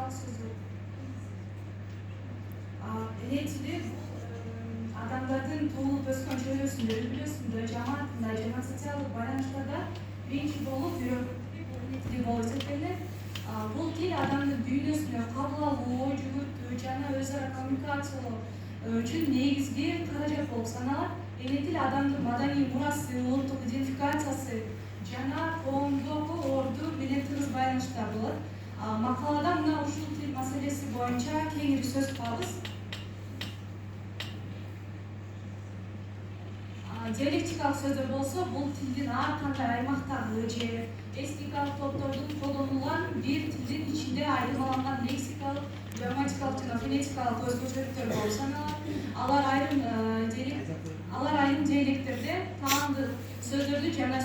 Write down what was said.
диалектикалык сөздөр. Эне тили адамдардын туулуп өскөн чөйрөсүндө, үй-бүлөсүндө, жамаатында жана социалдык байланыштарда биринчи болуп үйрөнүп тили болуп эсептелет. Бул тил адамдын дүйнөсүнө кабыл алуу, ой жүгүртүү жана өз ара коммуникациялоо үчүн негизги каражат болуп саналат. Эне тил адамдын маданий мурасы, улуттук идентификациясы жана коомдогу орду менен тыгыз байланышта болот. Макалада мына ушул тил маселеси боюнча кеңири сөз кылабыз. Диалектикалык сөздөр болсо, бул тилдин ар кандай аймактагы же этникалык топтордун колдонулган бир тилдин ичинде айырмаланган лексикалык, грамматикалык жана фонетикалык өзгөчөлүктөр болуп саналат. Алар айрым диалекттерде таандык сөздөрдү жана